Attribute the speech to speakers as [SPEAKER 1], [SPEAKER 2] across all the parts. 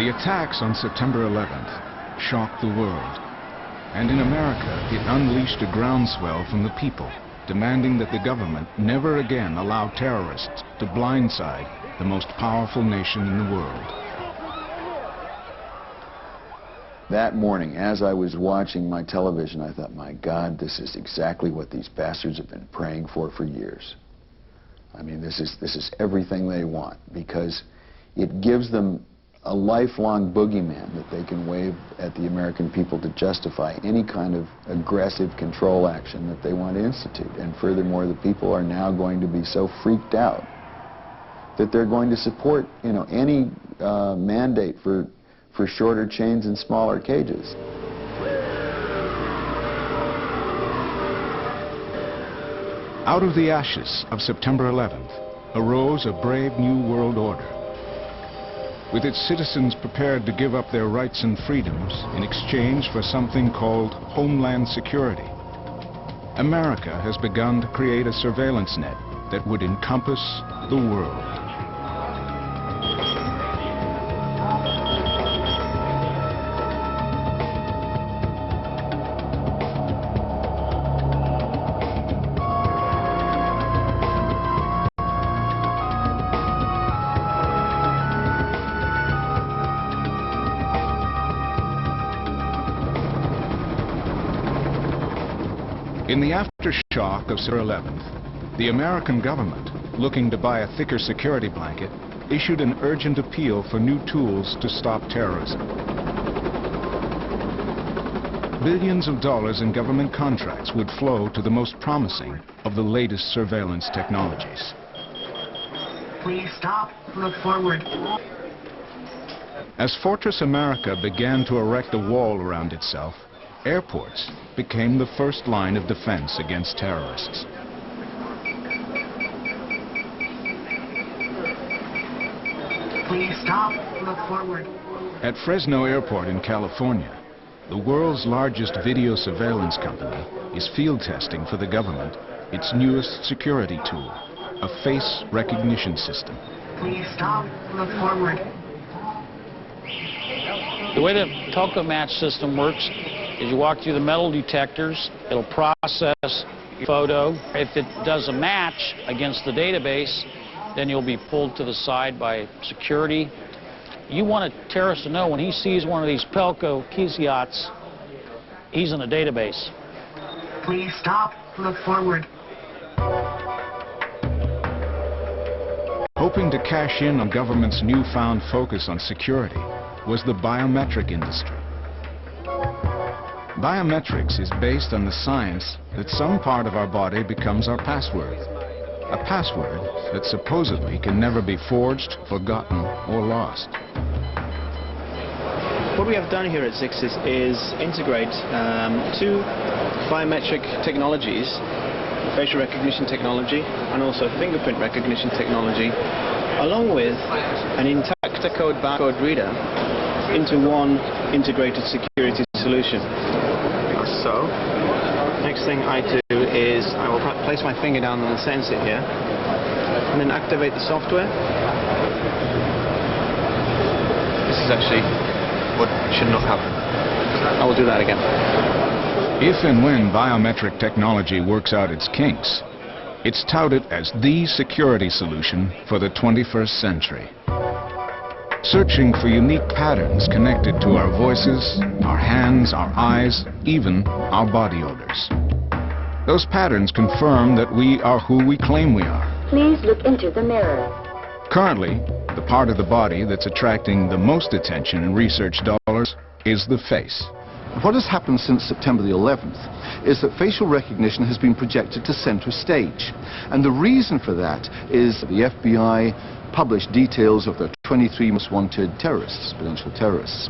[SPEAKER 1] The attacks on September 11th shocked the world, and in America it unleashed a groundswell from the people, demanding that the government never again allow terrorists to blindside the most powerful nation in the world.
[SPEAKER 2] That morning, as I was watching my television, I thought, my God, this is exactly what these bastards have been praying for years. I mean, this is everything they want, because it gives them a lifelong boogeyman that they can wave at the American people to justify any kind of aggressive control action that they want to institute. And furthermore, the people are now going to be so freaked out that they're going to support, you know, any mandate for shorter chains and smaller cages.
[SPEAKER 1] Out of the ashes of September 11th arose a brave new world order, with its citizens prepared to give up their rights and freedoms in exchange for something called Homeland Security. America has begun to create a surveillance net that would encompass the world. In the aftershock of September 11th, the American government, looking to buy a thicker security blanket, issued an urgent appeal for new tools to stop terrorism. Billions of dollars in government contracts would flow to the most promising of the latest surveillance technologies.
[SPEAKER 3] Please stop. Look forward.
[SPEAKER 1] As Fortress America began to erect a wall around itself, airports became the first line of defense against terrorists.
[SPEAKER 3] Please stop. Look forward.
[SPEAKER 1] At Fresno Airport in California, the world's largest video surveillance company is field testing for the government its newest security tool, a face recognition system.
[SPEAKER 3] Please stop. Look forward.
[SPEAKER 4] The way the Tokamatch system works is you walk through the metal detectors, it'll process your photo. If it does a match against the database, then you'll be pulled to the side by security. You want a terrorist to know when he sees one of these Pelco Kiziats, he's in the database.
[SPEAKER 3] Please stop. Look forward.
[SPEAKER 1] Hoping to cash in on government's newfound focus on security was the biometric industry. Biometrics is based on the science that some part of our body becomes our password. A password that supposedly can never be forged, forgotten, or lost.
[SPEAKER 5] What we have done here at Zixis is integrate two biometric technologies, facial recognition technology and also fingerprint recognition technology, along with an Intacta-code barcode reader into one integrated security solution. So, next thing I do is I will place my finger down on the sensor here and then activate the software. This is actually what should not happen. I will do that again.
[SPEAKER 1] If and when biometric technology works out its kinks, it's touted as the security solution for the 21st century. Searching for unique patterns connected to our voices, our hands, our eyes, even our body odors. Those patterns confirm that we are who we claim we are.
[SPEAKER 6] Please look into the mirror.
[SPEAKER 1] Currently, the part of the body that's attracting the most attention and research dollars is the face.
[SPEAKER 7] What has happened since September the 11th is that facial recognition has been projected to center stage. And the reason for that is the FBI published details of their 23 most wanted terrorists, potential terrorists.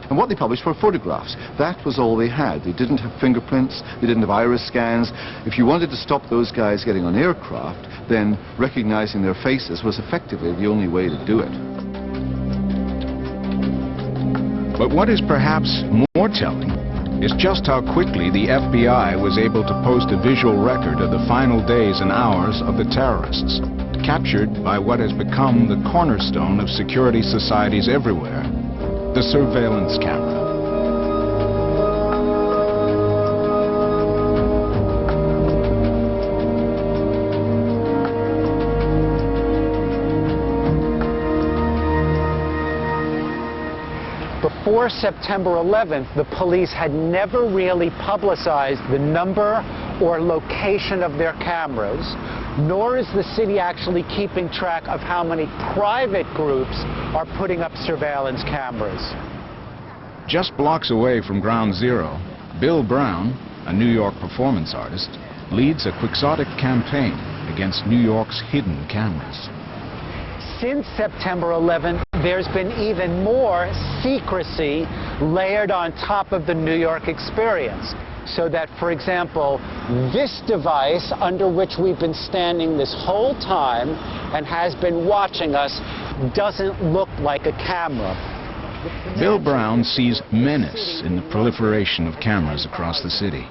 [SPEAKER 7] And what they published were photographs. That was all they had. They didn't have fingerprints, they didn't have iris scans. If you wanted to stop those guys getting on aircraft, then recognizing their faces was effectively the only way to do it.
[SPEAKER 1] But what is perhaps more telling is just how quickly the FBI was able to post a visual record of the final days and hours of the terrorists, captured by what has become the cornerstone of security societies everywhere, the surveillance camera.
[SPEAKER 6] Before September 11th, the police had never really publicized the number or location of their cameras, nor is the city actually keeping track of how many private groups are putting up surveillance cameras.
[SPEAKER 1] Just blocks away from Ground Zero, Bill Brown, a New York performance artist, leads a quixotic campaign against New York's hidden cameras.
[SPEAKER 6] Since September 11th, there's been even more secrecy layered on top of the New York experience. So that, for example, this device under which we've been standing this whole time and has been watching us doesn't look like a camera.
[SPEAKER 1] Bill Brown sees menace in the proliferation of cameras across the city.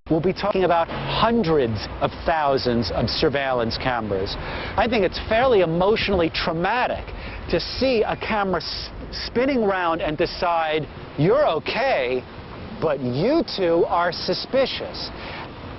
[SPEAKER 6] We'll be talking about hundreds of thousands of surveillance cameras. I think it's fairly emotionally traumatic to see a camera spinning around and decide, you're okay, but you two are suspicious.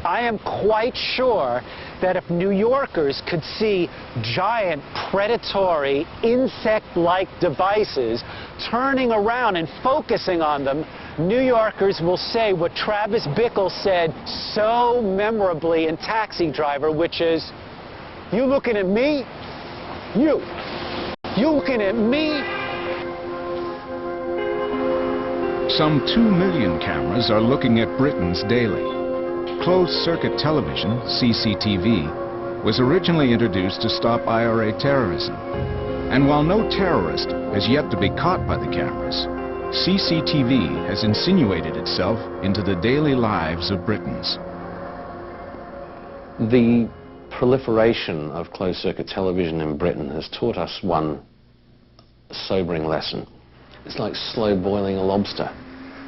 [SPEAKER 6] I am quite sure that if New Yorkers could see giant predatory insect-like devices turning around and focusing on them, New Yorkers will say what Travis Bickle said so memorably in Taxi Driver, which is, you looking at me? You looking at me?
[SPEAKER 1] Some 2 million cameras are looking at Britons daily. Closed-circuit television, CCTV, was originally introduced to stop IRA terrorism. And while no terrorist has yet to be caught by the cameras, CCTV has insinuated itself into the daily lives of Britons.
[SPEAKER 8] The proliferation of closed-circuit television in Britain has taught us one sobering lesson. It's like slow boiling a lobster.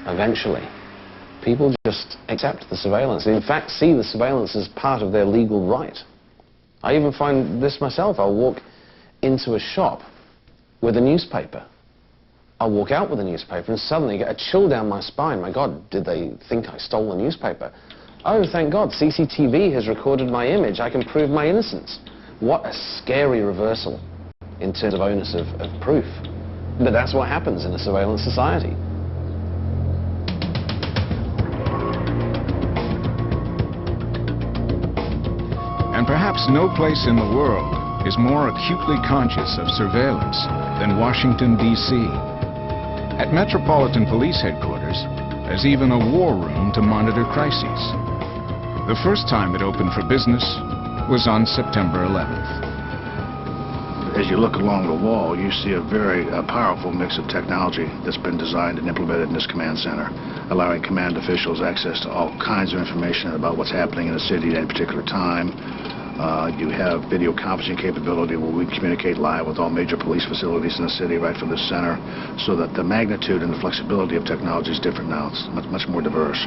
[SPEAKER 8] Eventually, people just accept the surveillance. In fact, see the surveillance as part of their legal right. I even find this myself. I'll walk into a shop with a newspaper. I'll walk out with a newspaper and suddenly get a chill down my spine. My God, did they think I stole the newspaper? Oh, thank God, CCTV has recorded my image. I can prove my innocence. What a scary reversal in terms of onus of proof. But that's what happens in a surveillance society.
[SPEAKER 1] And perhaps no place in the world is more acutely conscious of surveillance than Washington, D.C. At Metropolitan Police Headquarters, there's even a war room to monitor crises. The first time it opened for business was on September 11th.
[SPEAKER 9] As you look along the wall, you see a very powerful mix of technology that's been designed and implemented in this command center, allowing command officials access to all kinds of information about what's happening in the city at any particular time. You have video conferencing capability where we communicate live with all major police facilities in the city right from the center, so that the magnitude and the flexibility of technology is different now. It's much more diverse.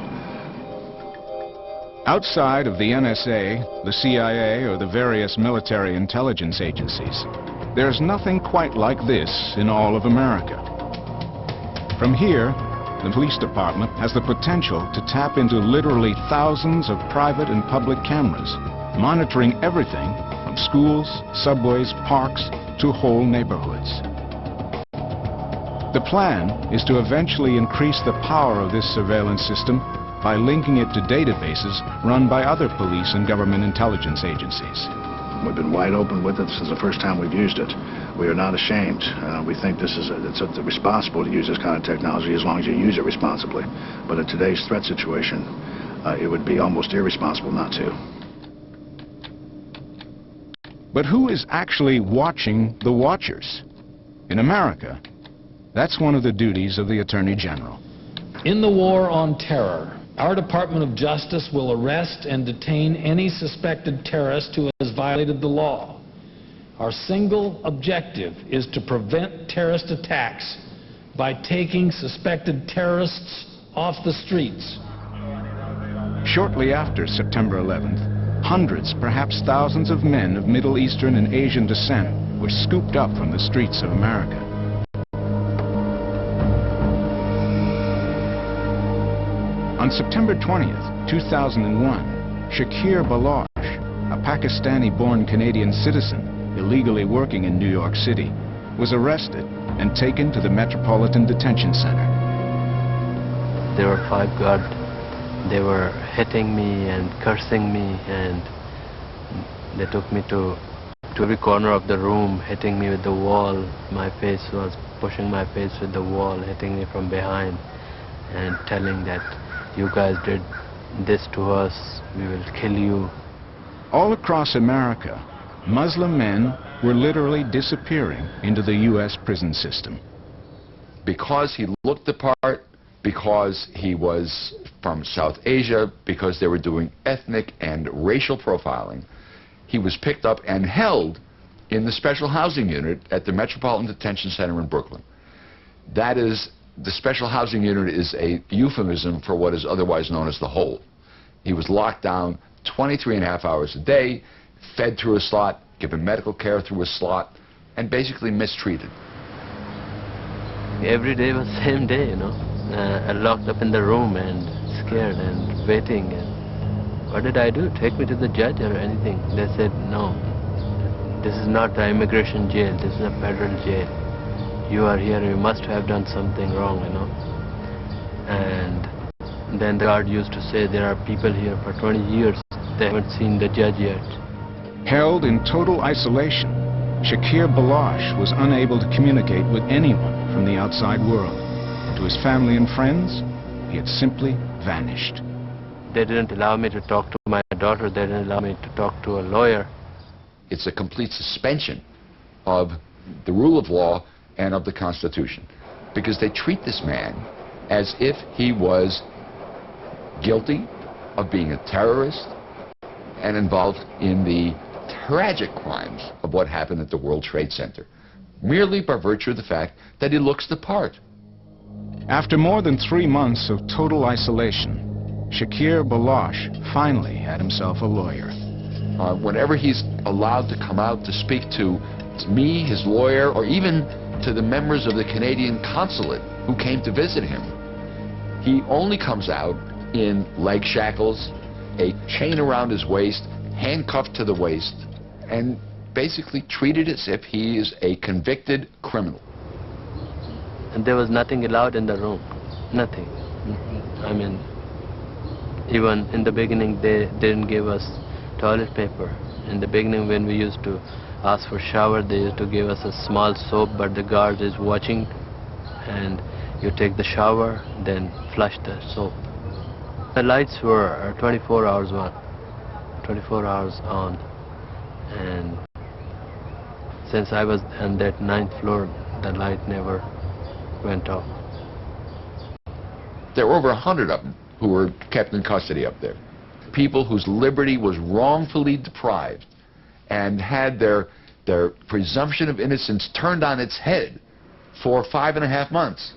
[SPEAKER 1] Outside of the NSA, the CIA, or the various military intelligence agencies, there's nothing quite like this in all of America. From here, the police department has the potential to tap into literally thousands of private and public cameras, monitoring everything from schools, subways, parks, to whole neighborhoods. The plan is to eventually increase the power of this surveillance system by linking it to databases run by other police and government intelligence agencies.
[SPEAKER 9] We've been wide open with it since the first time we've used it. We are not ashamed. We think it's responsible to use this kind of technology as long as you use it responsibly. But in today's threat situation, it would be almost irresponsible not to.
[SPEAKER 1] But who is actually watching the watchers? In America, that's one of the duties of the Attorney General.
[SPEAKER 10] In the war on terror, our Department of Justice will arrest and detain any suspected terrorist who has violated the law. Our single objective is to prevent terrorist attacks by taking suspected terrorists off the streets.
[SPEAKER 1] Shortly after September 11th, hundreds, perhaps thousands of men of Middle Eastern and Asian descent were scooped up from the streets of America. On September 20th, 2001, Shakir Baloch, a Pakistani-born Canadian citizen illegally working in New York City, was arrested and taken to the Metropolitan Detention Center.
[SPEAKER 11] There were 5 guards. They were hitting me and cursing me, and they took me to every corner of the room, hitting me with the wall. My face was pushing my face with the wall, hitting me from behind, and telling that you guys did this to us, we will kill you.
[SPEAKER 1] All across America, Muslim men were literally disappearing into the U.S. prison system.
[SPEAKER 12] Because he looked the part, because he was from South Asia, because they were doing ethnic and racial profiling, he was picked up and held in the special housing unit at the Metropolitan Detention Center in Brooklyn. That is, the special housing unit is a euphemism for what is otherwise known as the hole. He was locked down 23.5 hours a day, fed through a slot, given medical care through a slot, and basically mistreated.
[SPEAKER 11] Every day was the same day, you know. Locked up in the room and scared and waiting. And what did I do? Take me to the judge or anything? They said, no, this is not an immigration jail, this is a federal jail. You are here, you must have done something wrong, you know. And then the guard used to say, there are people here for 20 years, they haven't seen the judge yet.
[SPEAKER 1] Held in total isolation, Shakir Baloch was unable to communicate with anyone from the outside world. To his family and friends, he had simply vanished.
[SPEAKER 11] They didn't allow me to talk to my daughter, they didn't allow me to talk to a lawyer.
[SPEAKER 12] It's a complete suspension of the rule of law and of the Constitution, because they treat this man as if he was guilty of being a terrorist and involved in the tragic crimes of what happened at the World Trade Center, merely by virtue of the fact that he looks the part.
[SPEAKER 1] After more than 3 months of total isolation, Shakir Baloch finally had himself a lawyer.
[SPEAKER 12] Whenever he's allowed to come out to speak to me, his lawyer, or even to the members of the Canadian consulate who came to visit him, he only comes out in leg shackles, a chain around his waist, handcuffed to the waist, and basically treated as if he is a convicted criminal.
[SPEAKER 11] And there was nothing allowed in the room, nothing. I mean, even in the beginning they didn't give us toilet paper. In the beginning when we used to ask for shower, they used to give us a small soap, but the guard is watching and you take the shower, then flush the soap. The lights were 24 hours on, and since I was on that 9th floor, the light never went off.
[SPEAKER 12] There were over 100 of them who were kept in custody up there. People whose liberty was wrongfully deprived and had their presumption of innocence turned on its head for 5.5 months,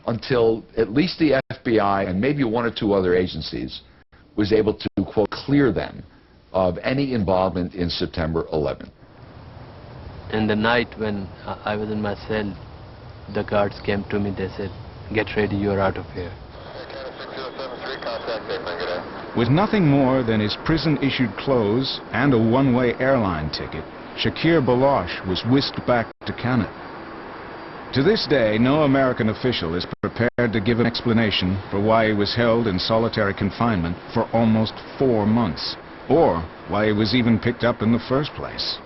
[SPEAKER 12] until at least the FBI and maybe 1 or 2 other agencies was able to, quote, clear them of any involvement in September 11.
[SPEAKER 11] In the night when I was in my cell, the guards came to me, they said, get ready, you're out of here.
[SPEAKER 1] With nothing more than his prison-issued clothes and a one-way airline ticket, Shakir Baloch was whisked back to Canada. To this day, no American official is prepared to give an explanation for why he was held in solitary confinement for almost 4 months, or why he was even picked up in the first place.